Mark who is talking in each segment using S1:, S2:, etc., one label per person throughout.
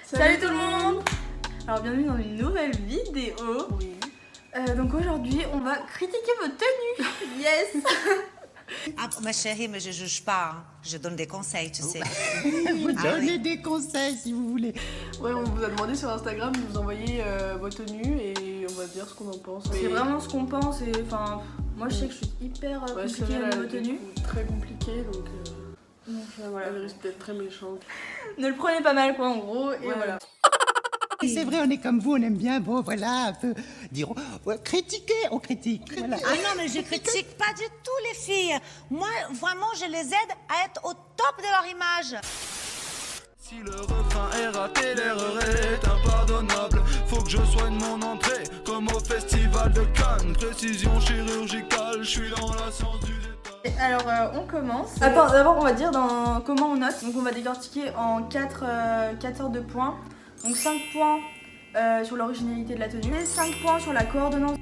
S1: Salut tout le monde. Alors bienvenue dans une nouvelle vidéo.
S2: Oui.
S1: Donc aujourd'hui on va critiquer votre tenue. Yes.
S3: Ah, ma chérie, mais je juge pas, hein. Je donne des conseils, tu sais.
S4: Vous donnez des conseils si vous voulez.
S2: Ouais, on vous a demandé sur Instagram de nous envoyer vos tenues et on va dire ce qu'on en pense.
S1: C'est vraiment ce qu'on pense et enfin moi je sais que je suis hyper compliquée à niveau tenue.
S2: Très compliqué donc
S1: Voilà.
S2: elle risque d'être très méchante.
S1: Ne le prenez pas mal quoi en gros et voilà.
S4: Et c'est vrai, on est comme vous, on aime bien, bon voilà, un peu, dire, ouais, critiquer, on critique. Voilà.
S3: Ah non, mais je critique pas du tout les filles. Moi, vraiment, je les aide à être au top de leur image.
S5: Si le refrain est raté, l'erreur est impardonnable. Faut que je soigne mon entrée, comme au festival de Cannes. Précision chirurgicale, je suis dans la science du détail.
S1: Alors on commence. Attends, d'abord on va dire dans comment on note. Donc on va décortiquer en 4 sortes de points. Donc 5 points sur l'originalité de la tenue et 5 points sur la coordonnance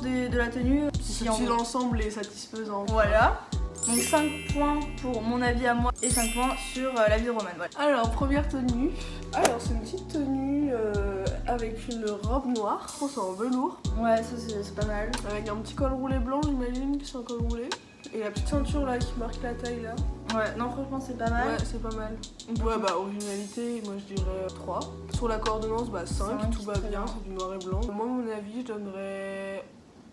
S1: de la tenue.
S2: Si l'ensemble est satisfaisant.
S1: Voilà. Donc 5 points pour mon avis à moi et 5 points sur l'avis de Roman. Voilà.
S2: Alors, première tenue. Alors, c'est une petite tenue avec une robe noire. Je pense que c'est en velours.
S1: Ouais, ça c'est pas mal.
S2: Avec un petit col roulé blanc, j'imagine que c'est un col roulé. Et la petite ceinture là qui marque la taille là.
S1: Ouais, non franchement c'est pas mal.
S2: Ouais, c'est pas mal. Ouais, bah originalité, moi je dirais 3. Sur la coordonnance, bah 5, tout va bien, c'est du noir et blanc. Moi, mon avis, je donnerais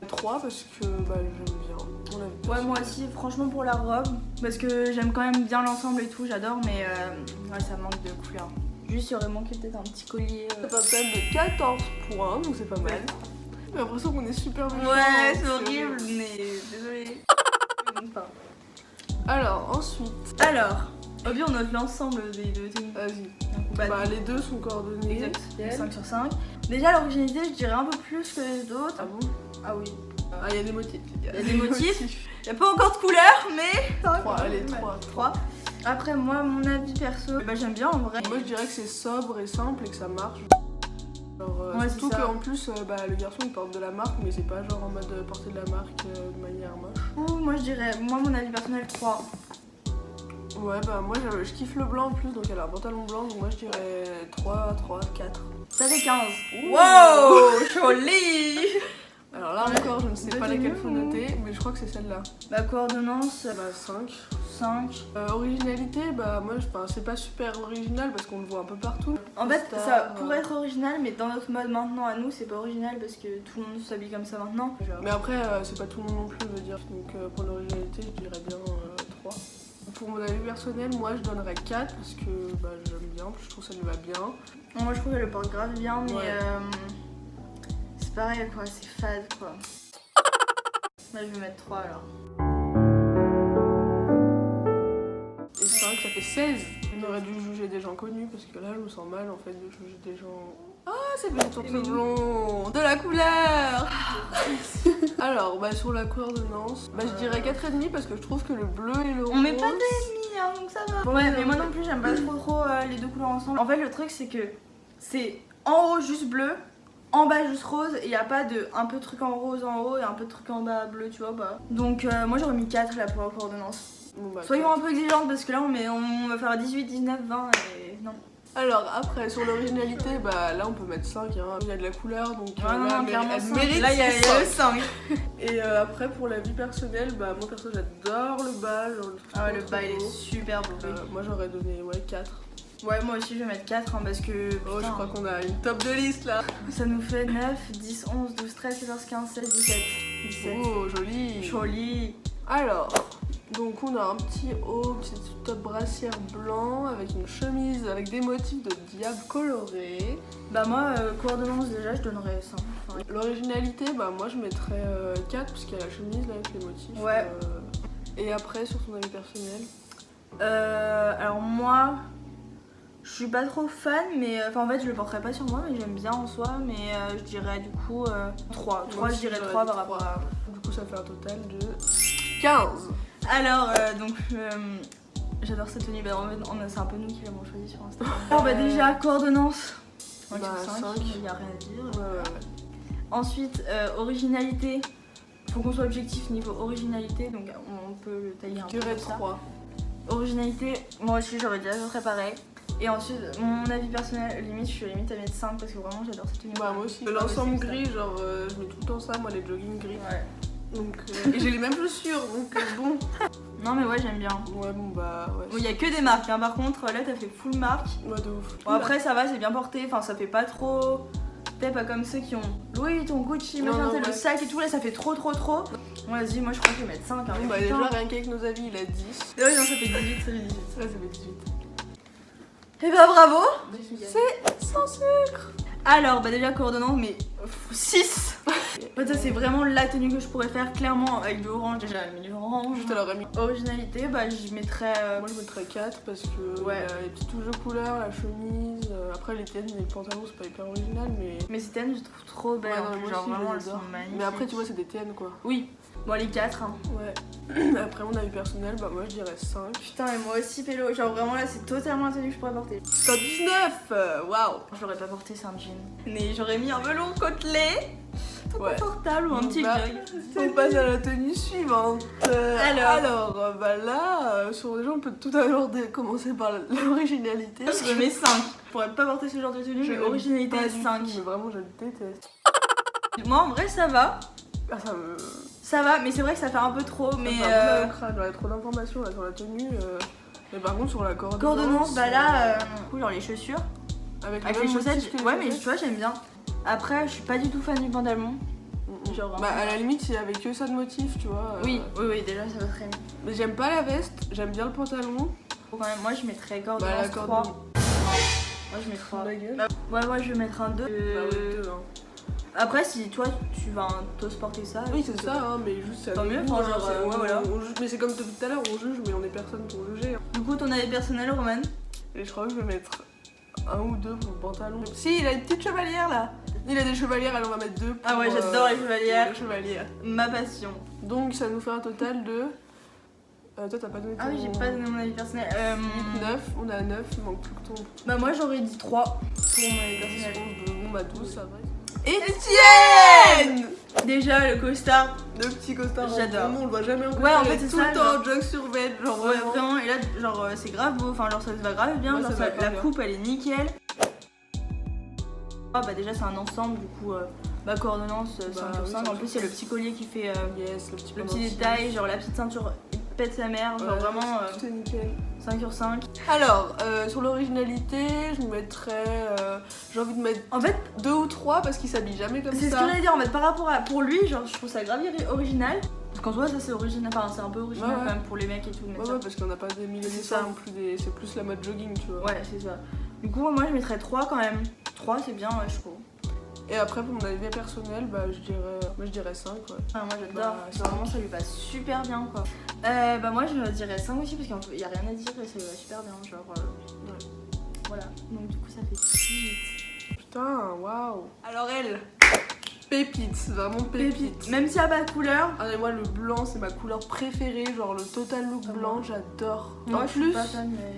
S2: 3 parce que bah j'aime bien.
S1: Ouais, moi aussi, franchement pour la robe, parce que j'aime quand même bien l'ensemble et tout, j'adore, mais ouais, ça manque de couleur. Juste, il aurait manqué peut-être un petit collier.
S2: Ça fait un total de 14 points, donc c'est pas mal. J'ai l'impression qu'on est super méchants.
S1: Ouais, c'est horrible, mais désolé.
S2: Alors, ensuite.
S1: Alors, au bien on note l'ensemble des deux tenues.
S2: Vas-y.
S1: Bah,
S2: les deux sont coordonnés.
S1: exact, 5 sur 5. Déjà, l'originalité, je dirais un peu plus que les autres.
S2: Ah bon?
S1: Ah oui.
S2: Ah, il y a des motifs.
S1: Il y a des motifs. Il n'y a pas encore de couleur, mais.
S2: 3, allez, 3.
S1: Après, moi, mon avis perso, bah, j'aime bien en vrai.
S2: Moi, je dirais que c'est sobre et simple et que ça marche. Genre,
S1: Ouais,
S2: surtout
S1: c'est ça.
S2: qu'en plus, le garçon il porte de la marque, mais c'est pas genre en mode porter de la marque de manière moche.
S1: Ouh, moi, je dirais, mon avis personnel, 3.
S2: Ouais, bah moi je kiffe le blanc en plus, donc elle a un pantalon blanc, donc moi je dirais 3, 4.
S1: Ça fait 15.
S2: Ouh.
S1: Wow, joli.
S2: Alors là encore, je ne sais
S1: Deux
S2: pas laquelle
S1: tenues
S2: faut noter, mais je crois que c'est celle-là.
S1: Bah, coordonnance,
S2: Bah 5.
S1: 5.
S2: Originalité, bah moi c'est pas super original parce qu'on le voit un peu partout.
S1: En fait,
S2: Star,
S1: ça pourrait être original, mais dans notre mode maintenant à nous, c'est pas original parce que tout le monde s'habille comme ça maintenant.
S2: Mais après, c'est pas tout le monde non plus, je veux dire. Donc pour l'originalité, je dirais bien 3. Pour mon avis personnel, moi je donnerais 4 parce que bah, j'aime bien, je trouve que ça lui va bien.
S1: Non, moi je trouve qu'elle le porte grave bien, mais
S2: Ouais.
S1: c'est pareil quoi, c'est fade quoi. Là je vais mettre 3 alors.
S2: Et 5, ça fait 16. On aurait dû juger des gens connus parce que là, je me sens mal en fait de juger des gens. Ah, c'est bien sur ce blond, de la couleur. Alors, bah sur la coordonnance, bah je dirais 4,5 parce que je trouve que le bleu et le rose.
S1: On met pas d'ennemis hein, donc ça va. Ouais, mais moi non plus j'aime pas trop les deux couleurs ensemble. En fait le truc c'est que c'est en haut juste bleu, en bas juste rose et y a pas de un peu de truc en rose en haut et un peu de truc en bas bleu tu vois pas. Donc moi j'aurais mis 4 là pour la coordonnance.
S2: Bon, bah,
S1: Soyons
S2: 4.
S1: un peu exigeantes parce que là on va faire 18, 19, 20 et non.
S2: Alors après, sur l'originalité, bah là on peut mettre 5, hein. Il y a de la couleur donc
S1: Ouais, non,
S2: là,
S1: non, clairement,
S2: elle
S1: 5.
S2: mérite
S1: Là il y a
S2: son
S1: le 5.
S2: Et après pour la vie personnelle, bah moi perso j'adore le bas, genre, le truc
S1: Ah ouais,
S2: trop,
S1: le
S2: trop
S1: bas il est
S2: beau.
S1: super beau.
S2: Moi j'aurais donné 4.
S1: Ouais, moi aussi je vais mettre 4 hein, parce que
S2: Oh, je
S1: putain,
S2: crois qu'on a une top de liste là.
S1: ça nous fait 9, 10, 11, 12, 13, 14, 15, 16, 17. 17.
S2: Oh, joli.
S1: Joli.
S2: Alors, donc on a un petit haut, petit top brassière blanc avec une chemise avec des motifs de diable colorés.
S1: Bah moi, coordonnance déjà je donnerais 5. Enfin,
S2: L'originalité, bah moi je mettrais 4 parce qu'il y a la chemise là avec les motifs.
S1: Ouais.
S2: Et après sur son avis personnel.
S1: alors moi, je suis pas trop fan, mais en fait je le porterai pas sur moi, mais j'aime bien en soi, mais je dirais du coup 3. 3 je dirais 3 par rapport à...
S2: Du coup ça fait un total de 15.
S1: Alors donc j'adore cette tenue, bah, en fait c'est un peu nous qui l'avons choisi sur Instagram. Alors bah déjà coordonnance, 5
S2: Bah,
S1: sur 5,
S2: 5.
S1: il n'y a rien à dire.
S2: Ouais.
S1: Ensuite originalité, faut qu'on soit objectif niveau originalité, donc on peut le tailler un
S2: Je
S1: peu
S2: dirais
S1: comme ça.
S2: 3.
S1: Originalité, moi aussi j'aurais dit à peu près pareil. Et ensuite, mon avis personnel, limite, je suis limite à mettre 5 parce que vraiment j'adore cette tenue.
S2: Bah moi aussi. L'ensemble gris, genre je mets tout le temps ça, moi les joggings gris.
S1: Ouais.
S2: Donc, et j'ai les mêmes chaussures, donc bon.
S1: Non mais ouais, j'aime bien.
S2: Ouais, bon bah ouais.
S1: Bon, il y a que des marques, hein. Par contre, là t'as fait full marque.
S2: Ouais, de ouf.
S1: Bon, après ça va, c'est bien porté, enfin ça fait pas trop. Peut-être pas comme ceux qui ont Louis Vuitton, Gucci,
S2: Non,
S1: machin,
S2: non,
S1: le
S2: ouais.
S1: sac et tout, là ça fait trop. Bon, vas-y, moi je crois que je vais mettre 5. Hein,
S2: Bon, bah déjà, rien qu'avec nos avis, il a 10.
S1: Ouais, non, ça fait 18, ça fait 18.
S2: Ouais, ça fait 18.
S1: Et bah bravo.
S2: C'est sans sucre.
S1: Alors, bah déjà coordonnant, mais 6. En fait, ça c'est vraiment la tenue que je pourrais faire, clairement, avec de l'orange. Déjà, mis l'orange.
S2: Je te l'aurais mis.
S1: Originalité, bah je mettrais.
S2: Moi je mettrais 4 parce que
S1: Ouais.
S2: les petites touches de couleur, la chemise, après les tiennes et le pantalon c'est pas hyper original mais...
S1: Mais ces TN, je trouve trop belles.
S2: Ouais, non, moi
S1: genre
S2: aussi, je
S1: vraiment,
S2: les
S1: elles sont
S2: adore.
S1: magnifiques.
S2: Mais après tu vois c'est des TN quoi.
S1: Oui. Bon, les 4. Hein.
S2: Ouais. Après mon avis personnel, bah moi je dirais 5.
S1: Putain, et moi aussi, Pélo. Genre vraiment là, c'est totalement la tenue que je pourrais porter.
S2: Top 19. Waouh.
S1: Je l'aurais pas porté, c'est un jean. Mais j'aurais mis un velours côtelé. Tout
S2: Ouais.
S1: confortable ou un petit
S2: Bah,
S1: jog.
S2: on passe à la tenue suivante. Alors bah là, déjà on peut tout à l'heure commencer par l'originalité.
S1: Je mets 5. Je pourrais pas porter ce genre de tenue, mais originalité
S2: Pas du tout,
S1: 5.
S2: mais vraiment je le déteste.
S1: Moi en vrai, ça va.
S2: Ah, ça me...
S1: Ça va, mais c'est vrai que ça fait un peu trop. Mais
S2: Ça fait un peu mal au crâne, il y a trop d'informations là sur la tenue. Mais par contre sur la
S1: coordonnance, bah là, genre les chaussures.
S2: avec
S1: Avec les chaussettes, ouais, mais tu vois, j'aime bien. Après, je suis pas du tout fan du pantalon. Genre,
S2: bah à la limite s'il y avait que ça de motif tu vois.
S1: Oui, déjà ça va très bien.
S2: Mais j'aime pas la veste, j'aime bien le pantalon.
S1: Bon, quand même, moi je mettrais cordonnance
S2: Bah la
S1: 3.
S2: cordonnance.
S1: Moi je mets 3.
S2: La gueule.
S1: Ouais, je vais mettre un 2.
S2: Bah ouais, 2 hein.
S1: Après, si toi tu vas t'oses porter ça.
S2: Oui c'est ça hein, mais juste c'est
S1: Tant mieux, enfin, genre, ouais, voilà.
S2: Mais c'est comme depuis tout à l'heure, on juge mais on est personne pour juger. Hein.
S1: Du coup, ton avis personnel, Roman?
S2: Et je crois que je vais mettre 1 ou 2 pour le pantalon. Si, il a une petite chevalière là. Il a des chevalières, alors on va mettre 2 pour,
S1: Ah ouais, j'adore les chevalières.
S2: les chevalières.
S1: Ma passion.
S2: Donc ça nous fait un total de... toi t'as pas donné ton...
S1: Ah oui, j'ai pas donné mon avis personnel.
S2: 9, on a 9, il manque plus que ton...
S1: Bah, moi j'aurais dit 3 pour mon avis personnel.
S2: Bon bah 12 ça va.
S1: Etienne! Déjà, le costard.
S2: Le petit costard en
S1: J'adore.
S2: vraiment, on le voit jamais en costard.
S1: Ouais, en
S2: il
S1: fait,
S2: est
S1: c'est
S2: tout
S1: ça,
S2: le temps
S1: genre.
S2: en jog sur vêt, genre
S1: Ouais, vraiment, et là, genre, c'est grave beau. Enfin, genre, ça se va grave bien.
S2: Ouais,
S1: genre,
S2: ça va
S1: la
S2: grave bien.
S1: coupe, elle est nickel. Ah, bah, déjà, c'est un ensemble, du coup, bah, coordonnance 5 sur 5. En plus, il y a le petit collier qui fait
S2: Yes, le petit
S1: le petit
S2: pendentif.
S1: détail, genre la petite ceinture, il pète sa mère. Genre,
S2: Ouais,
S1: vraiment,
S2: tout est nickel.
S1: 5 sur 5.
S2: Alors, sur l'originalité, je mettrais... j'ai envie de mettre
S1: En fait,
S2: 2 ou 3 parce qu'il s'habille jamais comme
S1: c'est ce
S2: ça.
S1: que j'allais dire. En fait, par rapport à. Pour lui, genre, je trouve ça grave original. Parce qu'en soi, ça, c'est original. Enfin, c'est un peu original
S2: Ouais, ouais.
S1: quand même pour les mecs et tout. de mettre
S2: Ouais,
S1: ça.
S2: ouais, parce qu'on n'a pas des milliers de
S1: C'est
S2: ça
S1: ça.
S2: non plus, c'est plus la mode jogging, tu vois.
S1: Ouais, c'est ça. Du coup, moi, je mettrais 3 quand même. 3, c'est bien, ouais, je trouve.
S2: Et après, pour mon avis personnel, bah, je dirais 5, ouais.
S1: Enfin, moi j'adore,
S2: Bah,
S1: vraiment ça lui va super bien quoi. Bah moi je dirais 5 aussi parce qu'il n'y a rien à dire et ça lui va super bien, genre ouais. Voilà, donc du coup ça fait 18.
S2: Putain, waouh. Alors elle, pépite, vraiment pépite.
S1: Même s'il n'y a pas de couleur,
S2: Ah mais moi le blanc c'est ma couleur préférée, genre le total look
S1: Ah
S2: blanc,
S1: bon.
S2: j'adore.
S1: moi
S2: En
S1: je suis
S2: plus,
S1: pas fan mais...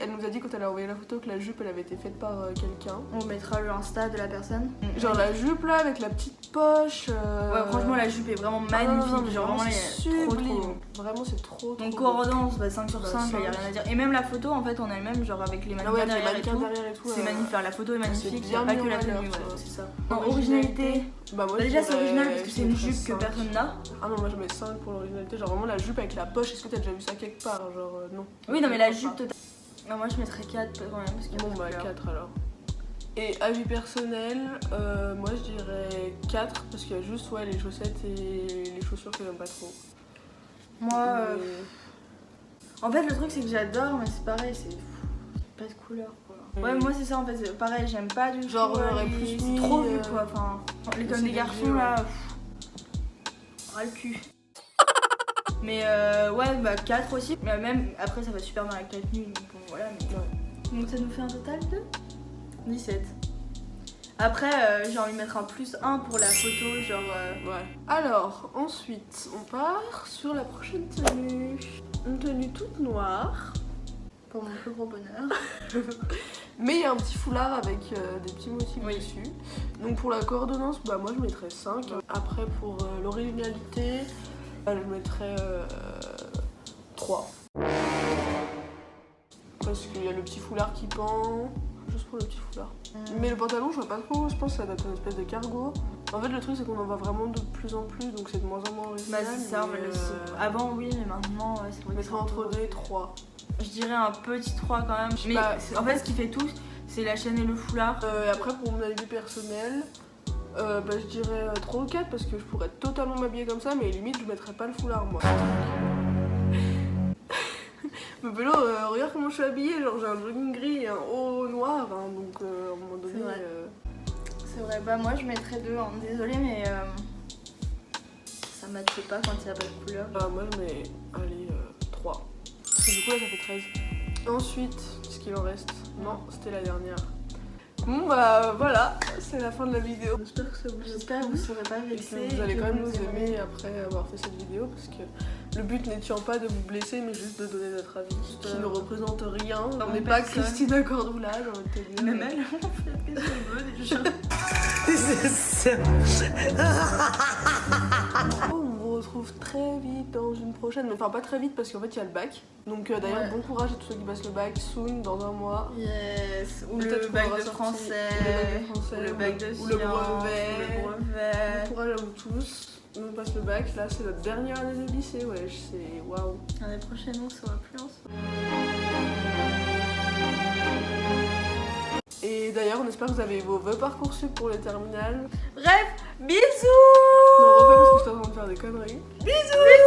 S2: elle nous a dit quand elle a envoyé la photo que la jupe elle avait été faite par quelqu'un.
S1: On mettra le Insta de la personne.
S2: Genre la jupe là avec la petite poche.
S1: Ouais franchement la jupe est vraiment
S2: ah non,
S1: magnifique,
S2: non, mais
S1: genre vraiment elle
S2: c'est
S1: est trop
S2: sublime.
S1: trop.
S2: Vraiment c'est trop.
S1: Donc
S2: beau.
S1: coordonnance, bah 5 sur
S2: Bah,
S1: 5, il n'y a
S2: 5.
S1: rien à dire. Et même la photo en fait on a le même genre avec les
S2: Ah
S1: mannequins
S2: ouais, avec les
S1: derrière et
S2: mannequins
S1: tout.
S2: derrière et tout.
S1: C'est magnifique, la photo est magnifique, il n'y a
S2: bien
S1: pas
S2: mis
S1: que
S2: en
S1: la
S2: valeur,
S1: tenue,
S2: tu
S1: ouais,
S2: vois.
S1: c'est ça.
S2: En
S1: Originalité,
S2: Bah moi
S1: bah déjà c'est
S2: je
S1: original
S2: dirais-
S1: parce que
S2: je
S1: c'est une
S2: mettrais
S1: jupe que
S2: 5.
S1: personne n'a.
S2: Ah non, moi je mets 5 pour l'originalité. Genre vraiment la jupe avec la poche, est-ce que t'as déjà vu ça quelque part? Genre non.
S1: Oui, non, mais la
S2: Je
S1: jupe
S2: crois
S1: totale. Non, moi je mettrais 4 quand même parce qu'il y a
S2: pas. Bon
S1: pas
S2: bah
S1: de couleur.
S2: 4 alors. Et avis personnel, moi je dirais 4 parce qu'il y a juste ouais, les chaussettes et les chaussures que j'aime pas trop.
S1: Moi,
S2: Mais-
S1: en fait, le truc c'est que j'adore, mais c'est pareil, c'est pas de couleur quoi. Ouais, moi c'est ça en fait, c'est pareil, j'aime pas du tout.
S2: Genre, on aurait plus
S1: c'est
S2: mis,
S1: trop vu quoi. Enfin, les
S2: c'est
S1: comme des
S2: les
S1: garçons
S2: vieux,
S1: là. Ras le cul. Mais ouais, bah 4 aussi. Mais même après, ça va super bien avec la tenue, donc bon, voilà. Mais... Donc ça nous fait un total de 17. Après, j'ai envie de mettre un +1 pour la photo, genre.
S2: Ouais. Alors, ensuite, on part sur la prochaine tenue. Une tenue toute noire.
S1: Pour mon plus gros bonheur.
S2: Mais il y a un petit foulard avec des petits motifs
S1: Oui.
S2: dessus. Donc pour la coordonnance, bah moi je mettrais 5. Après pour l'originalité, bah, je mettrais 3. parce qu'il y a le petit foulard qui pend. Juste pour le petit foulard. Mais le pantalon, je vois pas trop, je pense que ça doit être une espèce de cargo. En fait, le truc, c'est qu'on en voit vraiment de plus en plus, donc c'est de moins en moins original.
S1: Bah, c'est ça, on va le avant, oui, mais maintenant, ouais, c'est
S2: Je
S1: vrai.
S2: mettrais entre 2 et 3.
S1: Je dirais un petit 3 quand même. Mais
S2: Bah,
S1: en fait, ce qui fait tout, c'est la chaîne et le foulard.
S2: Et après, pour mon avis personnel, bah, je dirais 3 ou 4 parce que je pourrais totalement m'habiller comme ça, mais limite, je mettrais pas le foulard moi. Mais Bello, regarde comment je suis habillée, genre j'ai un jogging gris et un haut noir, hein, donc à un moment donné.
S1: C'est vrai. C'est vrai, bah moi je mettrais 2, hein. Désolée, mais ça matche pas quand il n'y a pas de couleur.
S2: Bah, moi je mets, allez, 3. Parce que du coup là ça fait 13. Ensuite, ce qu'il en reste, non, c'était la dernière. Bon bah voilà, c'est la fin de la vidéo. J'espère que ça vous a
S1: J'espère que vous ne serez pas
S2: et
S1: vexés.
S2: que vous allez
S1: que
S2: quand même
S1: vous
S2: nous aimer après avoir fait cette vidéo parce que le but n'étant pas de vous blesser mais juste de donner notre avis qui ne représente rien. On n'est pas
S1: personne.
S2: Christina Cordula, j'ai envie de te dire.
S1: Même elle, on fait ce qu'elle veut déjà.
S2: On vous retrouve très vite dans une prochaine, mais enfin pas très vite parce qu'en fait il y a le bac. Donc d'ailleurs
S1: Ouais.
S2: bon courage à tous ceux qui passent le bac, soon, dans un mois.
S1: Yes, ou
S2: Peut-être
S1: le
S2: qu'on
S1: bac
S2: aura
S1: de
S2: sorti
S1: français,
S2: ou le bac de
S1: ou
S2: sciences,
S1: le brevet,
S2: Bon courage à vous tous. On passe le bac, là c'est notre dernière année de lycée, wesh, c'est waouh.
S1: L'année prochaine, on sera plus ensemble.
S2: Et d'ailleurs, on espère que vous avez vos vœux Parcoursup pour les terminales.
S1: Bref, bisous.
S2: Non, on refait parce que je suis en train de faire des conneries.
S1: Bisous.